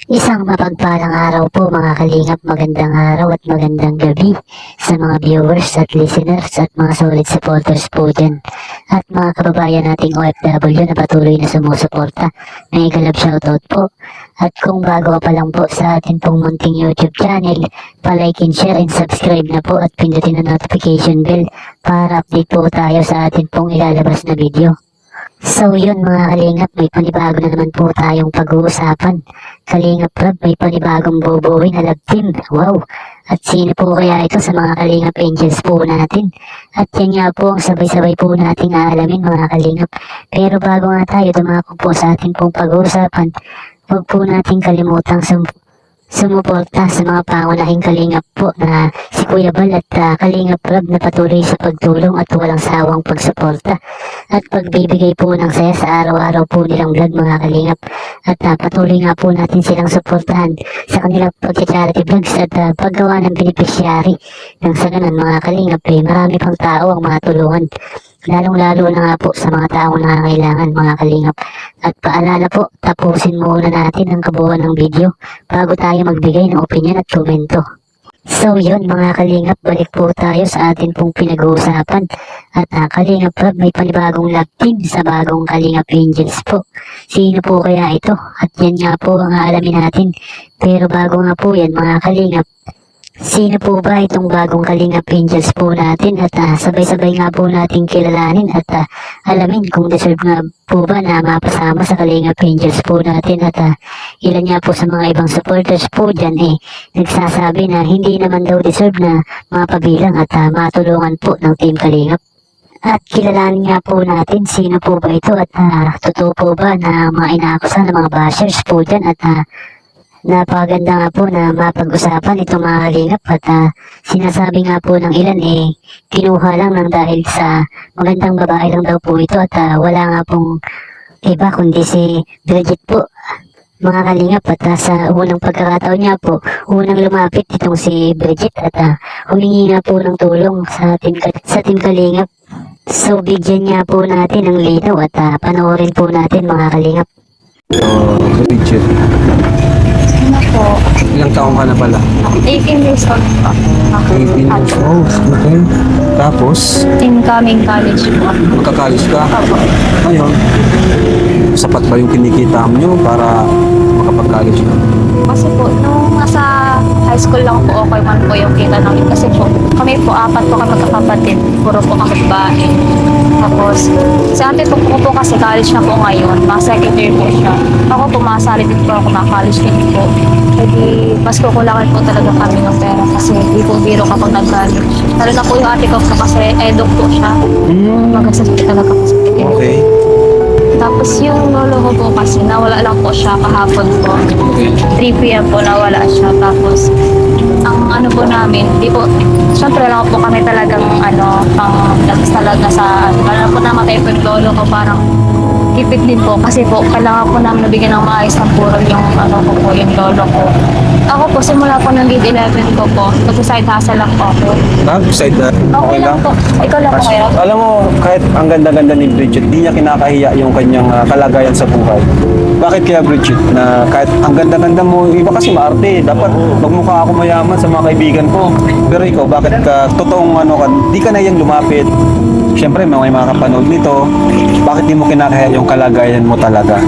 Isang mapagpalang araw po mga kalingap, magandang araw at magandang gabi sa mga viewers at listeners at mga solid supporters po dyan. At mga kababayan nating OFW na patuloy na sumusuporta, may galab shoutout po. At kung bago ka pa lang po sa atin pong munting YouTube channel, palike and share and subscribe na po at pindutin ang notification bell para update po tayo sa atin pong ilalabas na video. So yun mga kalingap, may panibago na naman po tayong pag-uusapan. Kalingap Rob, may panibagong bubuoy na love team. Wow! At sino po kaya ito sa mga Kalingap Angels po natin? At yan nga po ang sabay-sabay po nating aalamin mga kalingap. Pero bago nga tayo dumako po sa ating pong pag-uusapan, huwag po nating kalimutang sumuporta sa mga pangunahing kalingap po na si Kuya Bal at Kalingap Rob na patuloy sa pagtulong at walang sawang pagsuporta at pagbibigay po ng saya sa araw-araw po nilang vlog mga kalingap. At patuloy nga po natin silang suportahan sa kanilang pag-charity vlogs at paggawa ng beneficiary nang sa ganun mga kalingap marami pang tao ang matulungan, lalong-lalo na nga po sa mga taong nangangailangan mga kalingap. At paalala po, tapusin muna natin ang kabuuan ng video bago tayo magbigay ng opinion at komento. So yun mga kalingap, balik po tayo sa atin pong pinag-uusapan. At Kalingap Rob, may panibagong love team sa bagong Kalingap Angels po. Sino po kaya ito? At yan nga po ang aalamin natin. Pero bago nga po yan mga kalingap, sino po ba itong bagong Kalingap Angels po natin? At sabay-sabay nga po natin kilalanin at alamin kung deserve nga po ba na mapasama sa Kalingap Angels po natin. At ilan nga po sa mga ibang supporters po dyan nagsasabi na hindi naman daw deserve na mapabilang at matulungan po ng Team Kalingap. At kilalanin nga po natin sino po ba ito at totoo po ba na mga inaakusan ng mga bashers po dyan. At napaganda nga po na mapag-usapan itong mga kalingap at sinasabi nga po ng ilan kinuha lang ng dahil sa magandang babae lang daw po ito at wala nga pong iba kundi si Bridget po mga kalingap. At sa unang pagkakataon niya po, unang lumapit itong si Bridget at humingi nga po ng tulong sa team kalingap. So bigyan niya po natin ng linaw at panoorin po natin mga kalingap. Bridget, Ano po? ilang taong ka na pala? 18 years old po. 18 years old. Okay. Tapos, Incoming college po. magkakalis ka. Opo. Ngayon, sapat ba yung kinikita nyo para makapag-college na? Kasi po, nung nasa high school lang po, okay man po yung kita namin. Kasi po, kami po, apat po kami magkakapatid. Puro po kami babae. Tapos, si ate po po kasi college na po ngayon. Mga second year po siya. Ako po, masali din po ako, college din po. Jadi, mas kukulangan po talaga kami ng pera kasi hindi po biro kapag nag-college. Lalo na po yung ate ko kasi eduk po siya. Mag-asasakit talaga kasi. Okay. Tapos yung lolo ko po kasi nawala lang po siya kahapon po. 3 p.m. po nawala siya. Tapos ang ano po namin, di po, syempre lang po kami talagang pang talaga sa, lalo po namatay po yung lolo ko, parang kipit din po kasi po kailangan po namin nabigyan ng maayos ng purong yung yung lolo ko. Ako po, simula po ng grade 11 ko po, mag-side hustle lang po ako. Side na. Okay lang po. Ikaw lang po kayo. Alam mo, kahit ang ganda-ganda ni Bridget, di niya kinakahiya yung kanyang kalagayan sa buhay. Bakit kaya Bridget? Na kahit ang ganda-ganda mo, iba kasi maarte. Dapat magmukha ako mayaman sa mga kaibigan ko. Pero ikaw, bakit ka, totoong di ka na yung lumapit? Siyempre, may mga kapanood nito. Bakit di mo kinakahiya yung kalagayan mo talaga?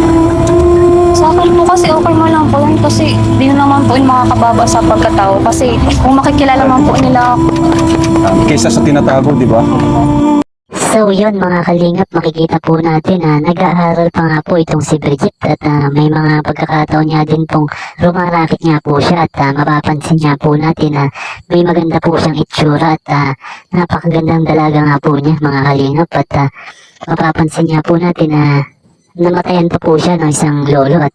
Sa akin po kasi okay mo lang po yun kasi di naman po yung makakababa sa pagkatao kasi kung makikilala man po nila ako. Kaysa sa tinatago, di ba? So yun mga kalingap, makikita po natin na nag-aaral pa nga po itong si Bridget at may mga pagkakataon niya din pong rumarakit nga po siya at mapapansin niya po natin na may maganda po siyang itsura at napakagandang dalaga nga po niya mga kalingap. At mapapansin niya po natin na namatayan pa po siya ng isang lolo at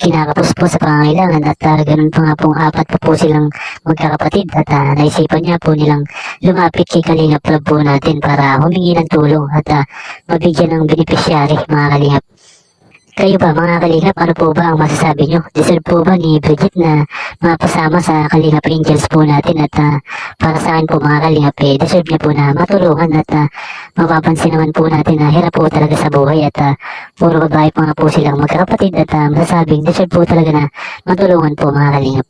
kinakapos po sa pangangailangan at ganun pa nga pong apat pa po silang magkakapatid at naisipan niya po nilang lumapit kay Kalingap Rob po natin para humingi ng tulong at mabigyan ng beneficiary mga kalingap. Kayo ba mga kalingap, ano po ba ang masasabi nyo? Deserve po ba ni Bridget na mapasama sa Kalingap Angels po natin at para sa akin po mga kalingap, deserve niya po na matulungan at mapapansin naman po natin na hirap po talaga sa buhay at puro babae pa nga po silang magkakapatid at masasabing deserve po talaga na matulungan po mga kalingap.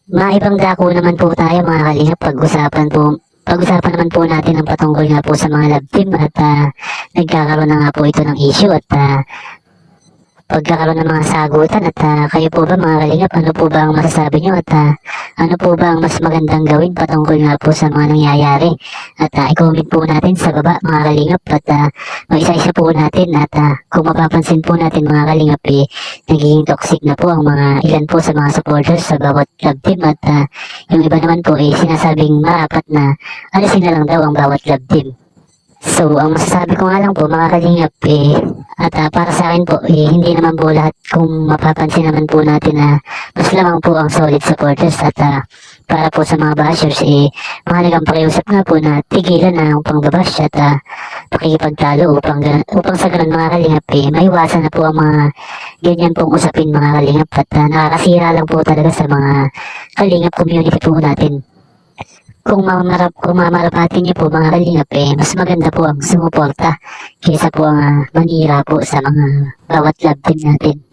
Maibang dako naman po tayo mga kalingap, pag-usapan naman po natin ang patungkol nga po sa mga love team at nagkakaroon na nga po ito ng issue at pagkakaroon ng mga sagutan at kayo po ba mga kalingap, ano po ba ang masasabi nyo at ano po ba ang mas magandang gawin patungkol nga po sa mga nangyayari at i-comment po natin sa baba mga kalingap at mag-isa-isa po natin at kung mapapansin po natin mga kalingap nagiging toxic na po ang mga ilan po sa mga supporters sa bawat club team at yung iba naman po sinasabing marapat na alisin na lang daw ang bawat club team. So, ang masasabi ko nga lang po mga kalingap at para sa akin po hindi naman po lahat, kung mapapansin naman po natin na mas lamang po ang solid supporters at para po sa mga bashers mahalagang pakiusap nga po na tigilan na ang pangbabash at pakikipagtalo upang sa ganun mga kalingap maiwasan na po ang mga ganyan pong usapin mga kalingap at nakakasira lang po talaga sa mga kalingap community po natin. Kung mamarapatin niyo po mga kalingap mas maganda po ang sumuporta kaysa po ang manira po sa mga bawat love team natin.